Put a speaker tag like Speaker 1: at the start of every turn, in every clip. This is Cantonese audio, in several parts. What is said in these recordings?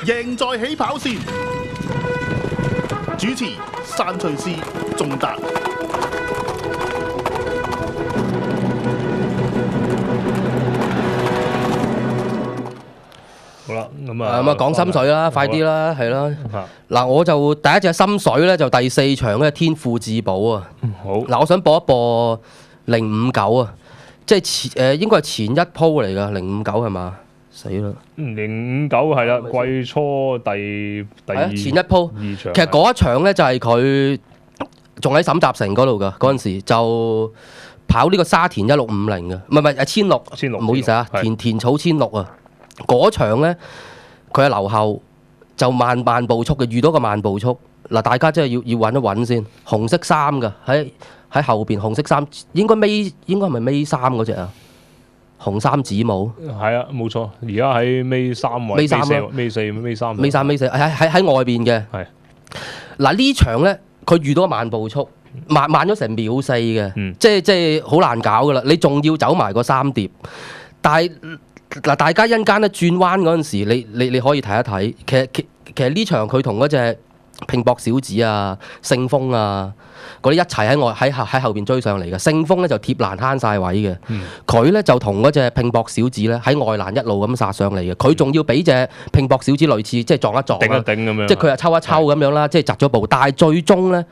Speaker 1: 贏在起跑線。主持山翠師仲達。
Speaker 2: 好啦，
Speaker 3: 講心水啦，快啲啦，係啦。嗱，我就第一隻心水咧，就第4場咧，天賦至寶啊。
Speaker 2: 好。
Speaker 3: 嗱，我想播一播059啊，即係應該係前一鋪嚟㗎，059係嘛？死啦
Speaker 2: ！059係啦，季初第二
Speaker 3: 前一鋪
Speaker 2: 2場。
Speaker 3: 其實嗰一場咧就係佢仲喺沈集成嗰度㗎，嗰陣時就跑呢個沙田1650嘅，唔係1600，唔好意思啊，田草1600啊。嗰場咧，佢係留後就慢步速嘅，遇到個慢步速嗱，大家真係要揾一揾先。紅色衫嘅喺後邊，紅色衫應該係咪尾三嗰隻啊？紅衫子帽
Speaker 2: 係啊，冇錯。而家喺尾三位，尾三
Speaker 3: 喺外邊嘅。
Speaker 2: 係
Speaker 3: 嗱呢場咧，佢遇到個慢步速，慢咗成秒4嘅，即係好難搞噶啦。你仲要走埋個3碟，但係。嗱，大家一陣間咧轉彎嗰陣時，你可以睇一睇。其實呢場佢同嗰隻拼搏小子啊、聖峰啊嗰啲一齊喺後邊追上嚟嘅。聖峰咧就貼欄慳晒位嘅，佢咧就同嗰隻拼搏小子咧喺外欄一路咁殺上嚟嘅。佢仲要俾隻拼搏小子類似即係撞一撞、
Speaker 2: 頂一頂咁樣，
Speaker 3: 即係佢係抽一抽咁樣啦，即係窒咗步。但係最終咧，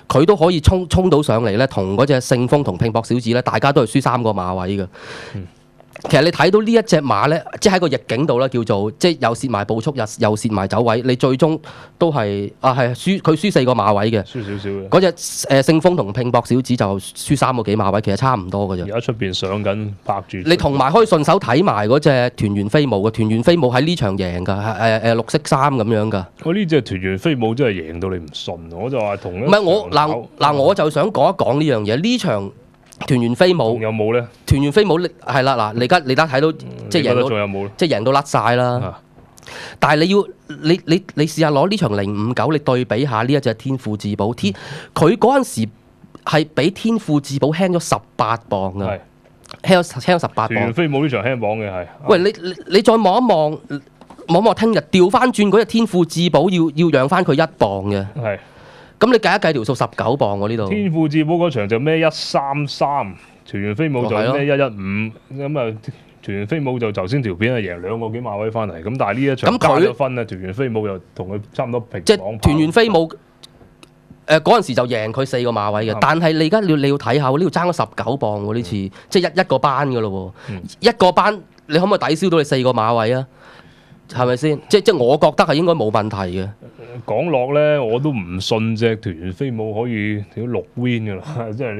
Speaker 3: 佢都可以衝到上嚟咧，同嗰隻聖峰同拼搏小子咧，大家都係輸3個馬位嘅。其實你睇到呢一隻馬咧，即係喺個逆境度咧，叫做即係又蝕埋步速，又蝕埋走位，你最終都係佢輸4個馬位嘅，
Speaker 2: 輸少少嘅。
Speaker 3: 嗰隻聖峰同拼搏小子就輸3個幾馬位，其實差唔多嘅啫。
Speaker 2: 而家出邊上緊拍住。
Speaker 3: 你同埋可以順手睇埋嗰隻團圓飛舞嘅，團圓飛舞喺呢場贏㗎，綠色衫咁樣㗎。
Speaker 2: 我呢隻團圓飛舞真係贏到你唔信，我就話同一。
Speaker 3: 唔係我嗱，我就想講一講呢樣嘢，呢場。團圓飛舞
Speaker 2: 有冇咧？
Speaker 3: 團圓飛舞係啦，嗱，你而家睇到即係贏到，
Speaker 2: 仲有冇咧？
Speaker 3: 即係贏到甩晒啦。但係你試下攞呢場059，你對比下呢一隻天賦至寶，佢嗰陣時係比天賦至寶輕咗18磅啊，輕咗18磅。
Speaker 2: 團圓飛舞呢場輕磅嘅係。
Speaker 3: 喂，你再望一望，聽日調翻轉嗰隻天賦至寶要讓翻佢1磅嘅。
Speaker 2: 係。
Speaker 3: 咁你計一計條數19磅喎呢度。
Speaker 2: 天賦至寶嗰場就孭133，團圓飛舞就孭115，咁啊團圓飛舞就頭先條片係贏2個幾馬位翻嚟，咁但係呢一場加咗分啊，團圓飛舞又同佢差唔多平。
Speaker 3: 即係團圓飛舞嗰陣時就贏佢4個馬位嘅，但係你而家你要睇下呢度爭咗19磅喎呢次，即係一個班㗎咯喎，一個班你可唔可以抵消到你4個馬位啊？係咪先？即我覺得係應該冇問題嘅。
Speaker 2: 講落咧，我都唔信隻團圓飛舞可以6 win 㗎啦，即係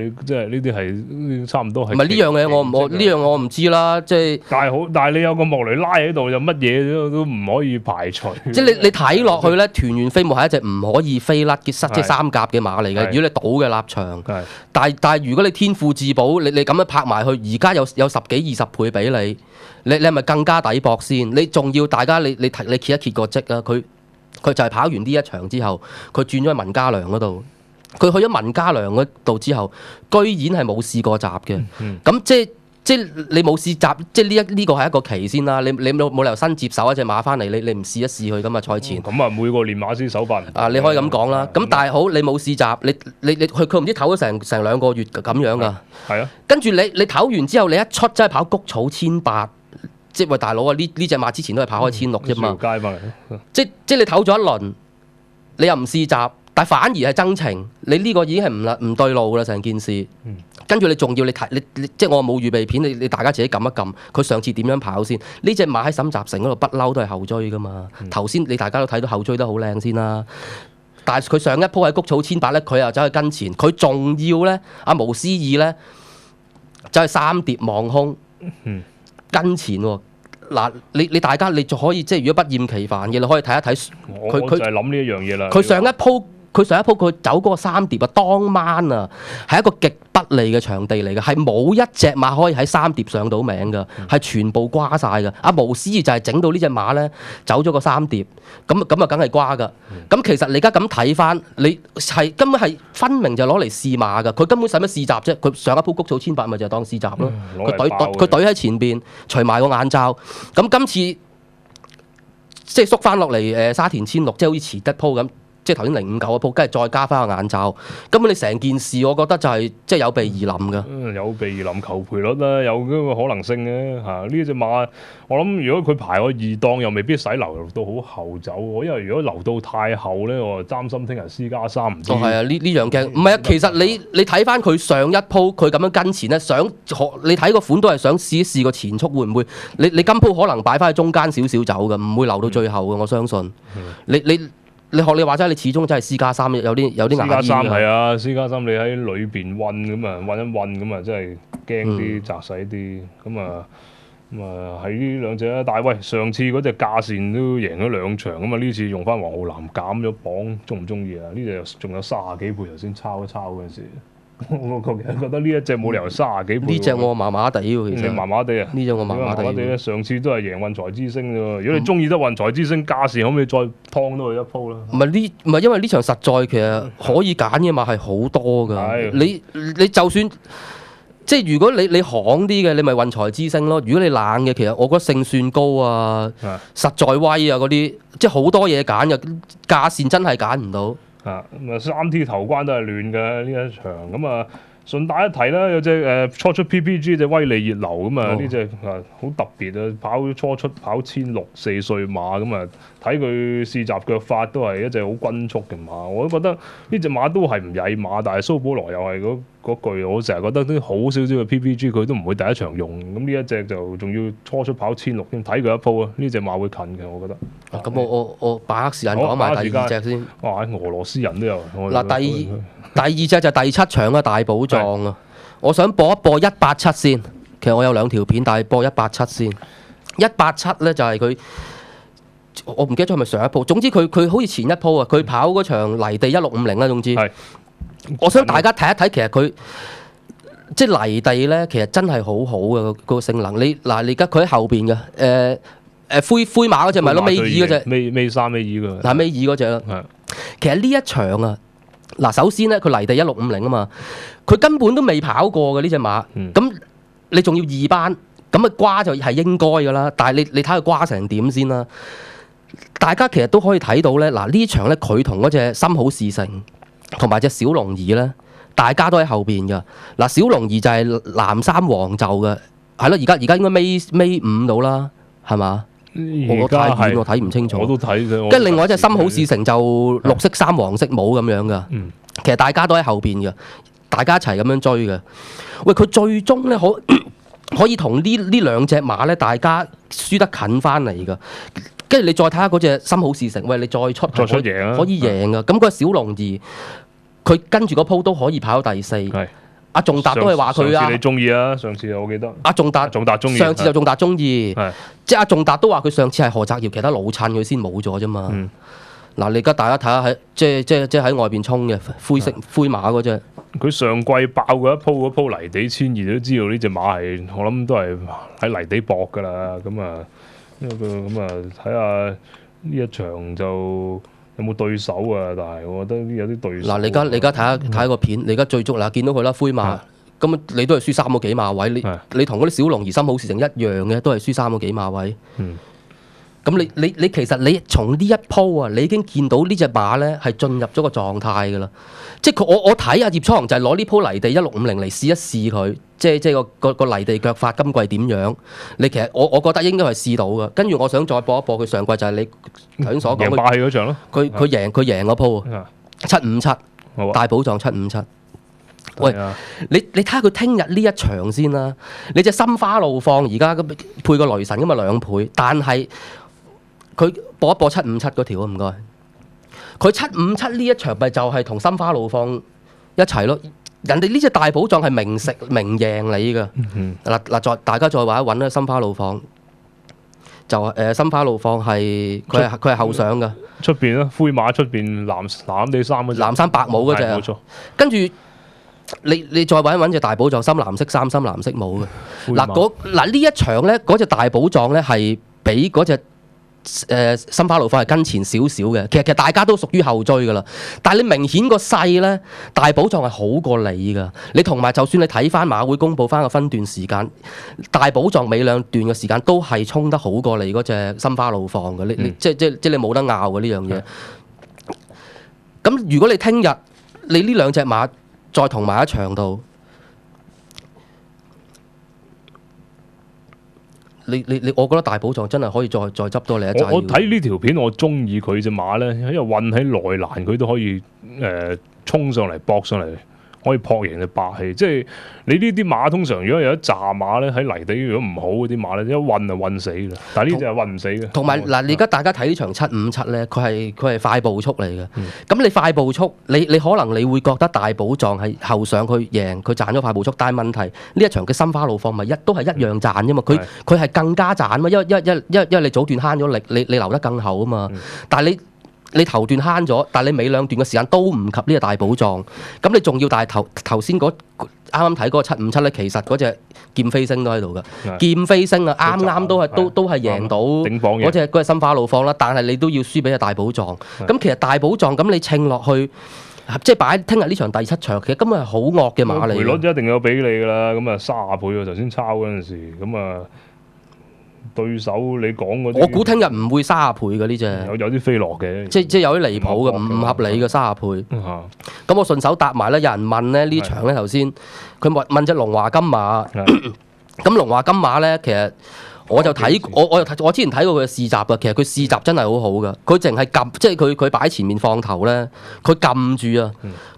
Speaker 2: 呢啲係差唔多係。唔係呢樣
Speaker 3: 嘢，我唔知啦，即係。
Speaker 2: 但係你有個莫雷拉喺度，就乜嘢都唔可以排除。
Speaker 3: 即係你睇落去咧，團圓飛舞係一隻唔可以飛甩嘅即係3甲嘅馬嚟嘅。如果你賭嘅立場，但係如果你天賦至寶，你咁樣拍埋去，而家有10幾20倍俾你。你係咪更加抵搏先？你仲要大家你揭一揭個績啊！佢就係跑完呢一場之後，佢轉咗去文家良嗰度。佢去咗文家良嗰度之後，居然係冇試過閘嘅。咁即係你冇試閘，即係呢個係一個奇先啦。你冇理由新接手一隻馬翻嚟，你唔試一試佢咁啊賽前。
Speaker 2: 咁啊，每個練馬師手法
Speaker 3: 啊，你可以咁講啦。咁但係好，你冇試閘，佢唔知唞咗成2個月咁樣㗎。
Speaker 2: 係啊。
Speaker 3: 跟住你唞完之後，你一出真係跑谷草1800。即係喂大佬啊！呢隻馬之前都係跑開1600啫嘛。即係你唞咗一輪，你又唔試閘，但反而係增程。你呢個已經係唔對路啦，成件事。跟住你仲要你睇你即係我冇預備片，你大家自己撳一撳。佢上次點樣跑先？呢隻馬喺沈集成嗰度不嬲都係後追噶嘛。頭先你大家都睇到後追得好靚先啦。但係佢上一鋪喺谷草1800咧，佢又走去跟前，佢仲要咧無思義咧走去3碟望空。跟前喎，嗱你大家你就可以即係如果不厭其煩嘅，你可以睇一睇
Speaker 2: 佢就係諗呢一樣嘢啦。
Speaker 3: 佢上一鋪佢走嗰個3碟啊，當晚啊係一個極不利嘅場地嚟嘅，係冇一隻馬可以喺3碟上到名嘅，係全部瓜晒嘅。無思義就係整到呢隻馬咧走咗個3碟，咁啊梗係瓜㗎。咁其實你而家咁睇翻，你係根本係分明就攞嚟試馬㗎。佢根本使乜試閘啫？佢上一鋪谷草1800咪就係當試閘咯。佢懟喺前邊，除埋個眼罩。咁今次即係縮翻落嚟沙田16，即係好似遲一鋪咁。即係頭先059嗰鋪，跟住再加翻個眼罩，根本你成件事，我覺得就係即係有備而臨㗎。
Speaker 2: 有備而臨求賠率啦，有嗰個可能性嘅嚇。呢隻馬我諗，如果佢排個二檔，又未必使留到好後走。因為如果留到太後咧，我就擔心聽日C+3唔知。
Speaker 3: 係啊，呢樣嘅唔係啊。其實你睇翻佢上一鋪，佢咁樣跟前咧，你睇個款都係想試一試個前速會唔會？你今鋪可能擺翻喺中間少少走嘅，唔會留到最後嘅。我相信你學你話齋，你始終真係C+3有啲牙煙㗎。
Speaker 2: C+3係啊，C+3你喺裏邊韞咁啊，韞一韞咁啊，真係驚啲窄細啲咁啊。喺呢兩隻啦，但係喂，上次嗰隻價線都贏咗2場咁啊，呢次用翻黃浩南減咗磅，中唔中意啊？呢隻仲有30幾倍頭先抄一抄嗰陣時。我覺得呢一隻冇理由30幾倍。
Speaker 3: 呢隻我麻麻地喎，其實。
Speaker 2: 你麻麻地啊？
Speaker 3: 呢隻我麻麻地咧。
Speaker 2: 上次都係贏運財之星啫喎。如果你中意得運財之星，價錢可唔可以再劏多佢一鋪啦？
Speaker 3: 唔係因為呢場實在其實可以揀嘅馬係好多㗎。你就算即係如果你行啲嘅，你咪運財之星咯。如果你冷嘅，其實我覺得勝算高啊、實在威啊嗰啲，即係好多嘢揀嘅，價錢真係揀唔到。
Speaker 2: 3T 頭關都係亂嘅呢一場咁啊！順帶一提啦，有隻初出 PPG 隻威利熱流咁啊，呢隻好特別啊！跑初出跑1600 4歲馬咁啊，睇佢試閘腳法都係一隻好均速嘅馬，我都覺得呢隻馬都係唔曳馬，但係蘇保羅又係嗰句，我成日覺得啲好少少嘅 PPG 佢都唔會第一場用，咁呢一隻就仲要初出跑1600添，睇佢一鋪啊！呢隻馬會近嘅，我覺得。
Speaker 3: 咁我把握時間講埋第二隻先。
Speaker 2: 哇！俄羅斯人都有。
Speaker 3: 嗱，第二隻就第7場啦，大寶藏啊！我想播一播187先。其實我有2條片，但係播187先。187咧就係佢，我唔記得咗係咪上一鋪。總之佢好似前一鋪啊，佢跑嗰場泥地1650啦。總之，我想大家睇一睇，其實佢即係泥地咧，其實真係好好嘅個性能。你而家佢喺後邊嘅灰馬嗰隻咪咯，尾二嗰隻，
Speaker 2: 尾3尾2㗎。
Speaker 3: 係尾二嗰隻啦。其實呢一場啊。嗱，首先咧，佢泥地1650啊嘛，佢根本都未跑過嘅呢隻馬，咁你仲要2班，咁啊瓜就係應該㗎啦。但係你睇佢瓜成點先啦？大家其實都可以睇到咧，嗱呢場咧佢同嗰隻心好事成同埋隻小龍兒咧，大家都喺後邊㗎。嗱，小龍兒就係藍衫黃袖嘅，係咯，而家應該尾5到啦，係嘛？我太遠，我睇唔清楚。
Speaker 2: 我都睇佢。
Speaker 3: 跟住另外一隻心好事成就綠色衫黃色帽咁樣噶。其實大家都喺後邊嘅，大家一齊咁樣追嘅。喂，佢最終咧可以同呢兩隻馬咧，大家輸得近翻嚟噶。跟住你再睇下嗰隻心好事成，喂，你再出
Speaker 2: 贏啊，
Speaker 3: 可以贏噶。咁嗰個小龍兒，佢跟住嗰鋪都可以跑到第4。阿仲達都係話佢啊！
Speaker 2: 上次你中意啊？上次我記得。
Speaker 3: 阿仲達中意。上次就仲達中意。即係阿仲達都話佢上次係何澤堯其他老襯佢先冇咗啫嘛。嗱，你而家大家睇下喺即係喺外邊衝嘅灰馬嗰隻。佢
Speaker 2: 上季爆過一鋪泥地1200，你都知道呢隻馬係我諗都係喺泥地搏㗎啦。咁啊，睇下呢一場就。有冇對手啊？但係我覺得有啲對手。嗱，你
Speaker 3: 而家睇下個片，你而家最足嗱，見到佢啦，灰馬，咁你都係輸3個幾馬位，你同嗰啲小龍兒心好事成一樣嘅，都係輸3個幾馬位。咁你其實你從呢一鋪啊，你已經見到呢隻馬咧係進入咗個狀態㗎啦。即係我睇阿葉初雄就係攞呢鋪泥地1650嚟試一試佢，即係個泥地腳法今季點樣？你其實我覺得應該係試到㗎。跟住我想再播一播佢上季就係你頭先所講
Speaker 2: 贏霸氣嗰場咯。
Speaker 3: 佢贏嗰鋪757大寶藏757。喂，你睇下佢聽日呢一場先啦。你隻心花怒放而家配個雷神咁啊2倍，但係佢播一播757嗰條啊，唔該。佢757呢一場咪就係同心花怒放一齊咯。人哋呢隻大寶藏係明食明贏你㗎。嗱，大家再揾一揾啦，心花怒放就心花怒放係佢係後上㗎。
Speaker 2: 出邊啦，灰馬出邊藍地衫嗰隻。
Speaker 3: 藍衫白帽嗰隻。冇錯。跟住你再揾一揾隻大寶藏深藍色衫深藍色帽嘅。嗱呢一場咧，嗰隻大寶藏咧係比嗰隻心花怒放係跟前少少嘅，其實大家都屬於後追㗎啦。但係你明顯個勢咧，大寶藏係好過你㗎。你同埋就算你睇翻馬會公佈翻個分段時間，大寶藏尾兩段嘅時間都係衝得好過你嗰隻心花怒放嘅。你即你冇得拗嘅呢樣嘢。咁如果你聽日你呢兩隻馬再同埋一場度，我覺得大寶藏真係可以再執多你一陣。
Speaker 2: 我睇呢條片，我中意佢隻馬咧，因為運喺內欄，佢都可以衝上嚟搏上嚟。可以撲贏嘅霸氣，即係你呢啲馬通常如果有一紮馬咧喺泥地，如果唔好嗰啲馬咧，一運就運死㗎。但係呢隻係運唔死嘅。同埋
Speaker 3: 嗱，你而家大家睇呢場757咧，佢係快步速嚟嘅。咁你快步速，你可能你會覺得大寶藏係後上佢贏，佢賺咗快步速。但係問題呢一場嘅心花怒放咪都係一樣賺啫嘛。佢係更加賺啊嘛，因為你早段慳咗力，你留得更後啊嘛。但係你頭段慳咗，但係你尾兩段嘅時間都唔及呢個大寶藏，咁你仲要但係頭先啱啱睇嗰個757咧，其實嗰隻劍飛星都喺度㗎，劍飛星啊啱啱都係贏到嗰隻心花怒放啦，但係你都要輸俾個大寶藏。咁其實大寶藏咁你稱落去，即係擺聽日呢場第7場，其實根本係好惡嘅馬嚟。賠
Speaker 2: 率一定有俾你㗎啦，咁啊30倍喎，頭先抄嗰陣時，咁啊。對手你講嗰啲，
Speaker 3: 我估聽日唔會30倍嘅呢隻，
Speaker 2: 有啲飛落嘅，
Speaker 3: 即有啲離譜嘅，唔合理嘅30倍。咁我順手答埋咧，有人問咧呢場咧頭先，佢問隻龍華金馬，咁龍華金馬咧其實。我就睇我之前睇過佢嘅試閘㗎，其實佢試閘真係好好㗎。佢淨係撳，即係佢擺喺前面放頭咧，佢撳住啊，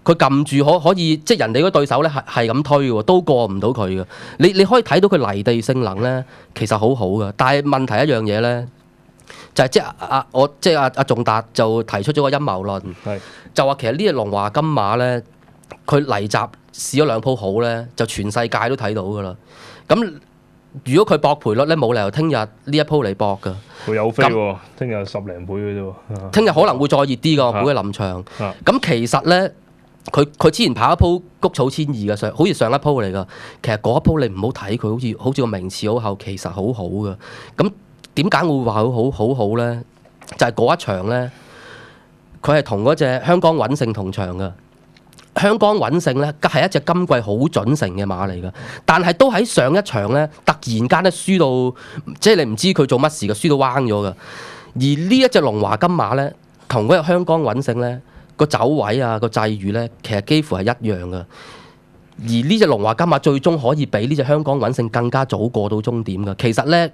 Speaker 3: 佢撳住可以，即係人哋嗰對手咧係咁推喎，都過唔到佢㗎。你可以睇到佢泥地性能咧，其實好好㗎。但係問題一樣嘢咧，就係即係阿仲達就提出咗個陰謀論，就話其實呢隻龍華金馬咧，佢泥閘試咗2鋪好咧，就全世界都睇到㗎啦。咁如果佢搏賠率咧，冇理由聽日呢一鋪嚟搏㗎。
Speaker 2: 佢有飛喎，聽日10零倍嘅啫喎。
Speaker 3: 聽日可能會再熱啲㗎，我估嘅臨場。咁其實咧，佢之前跑一鋪谷草1200嘅好似上一鋪嚟㗎。其實嗰一鋪你唔好睇佢，好似個名次好後，其實好好㗎。咁點解會話好好咧？就係嗰一場咧，佢係同嗰隻香港穩勝同場㗎。香港穩勝咧，係一隻今季好準成嘅馬嚟㗎，但係都喺上一場咧，突然間咧輸到，即係你唔知佢做乜事嘅，輸到彎咗㗎。而呢一隻龍華金馬咧，同嗰隻香港穩勝咧，個走位啊，個際遇咧，其實幾乎係一樣㗎。而呢隻龍華金馬最終可以比呢隻香港穩勝更加早過到終點㗎。其實咧。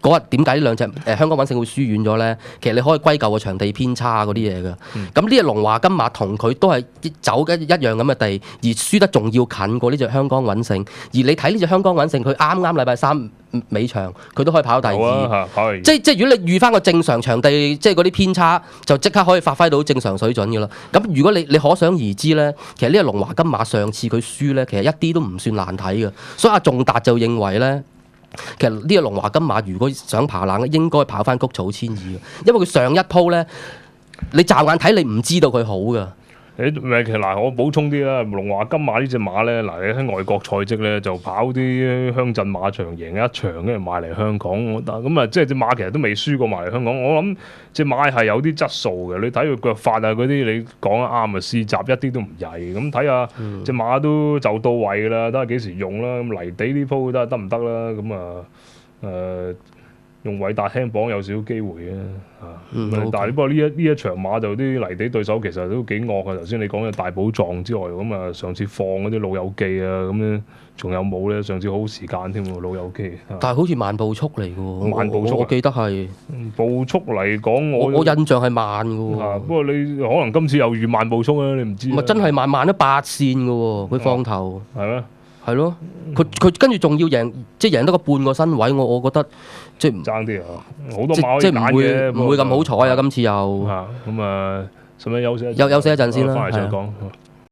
Speaker 3: 嗰日點解呢兩隻香港穩勝會輸遠咗咧？其實你可以歸咎個場地偏差嗰啲嘢㗎。咁呢隻龍華金馬同佢都係走緊一樣咁嘅地，而輸得仲要近過呢隻香港穩勝。而你睇呢隻香港穩勝，佢啱啱禮拜3尾場，佢都可以跑到第2。即係如果你預翻個正常場地，即係嗰啲偏差，就即刻可以發揮到正常水準㗎啦。咁如果你可想而知咧，其實呢隻龍華金馬上次佢輸咧，其實一啲都唔算難睇㗎。所以阿仲達就認為咧。其實呢個龍華金馬如果想爬冷，應該跑翻谷草1200嘅，因為佢上一鋪咧，你驟眼睇你唔知道佢好㗎。
Speaker 2: 其實嗱，我補充啲啦，龍華金馬呢隻馬咧，嗱你喺外國賽績咧就跑啲鄉鎮馬場贏一場，跟住買嚟香港，咁啊即係隻馬其實都未輸過買嚟香港。我諗隻馬係有啲質素嘅，你睇佢腳法啊嗰啲，你講得啱啊，試閘一啲都唔曳。咁睇下隻馬都就到位㗎啦，睇下幾時用啦。咁泥地呢鋪得唔得啦？咁啊用偉達輕磅有少少機會嘅但係不過呢一場馬就啲泥地對手其實都幾惡嘅。頭先你講嘅大寶藏之外，咁啊上次放嗰啲老友記啊，咁咧仲有冇咧？上次好時間添喎，老友記。
Speaker 3: 但係好似慢步速嚟嘅喎，慢步速我記得係
Speaker 2: 步速嚟講，我
Speaker 3: 印象係慢嘅喎。
Speaker 2: 不過你可能今次又遇慢步速啊，你唔知。
Speaker 3: 咪真係慢咗8線嘅喎，佢放頭。
Speaker 2: 係咩？
Speaker 3: 係咯，佢跟住仲要贏，即係贏得個半個身位，我覺得即係唔
Speaker 2: 爭啲啊！好多馬可以揀嘅，
Speaker 3: 唔會咁好彩啊！今次又
Speaker 2: 咁啊，使唔使休息？
Speaker 3: 休息一陣先啦，
Speaker 2: 翻嚟再講。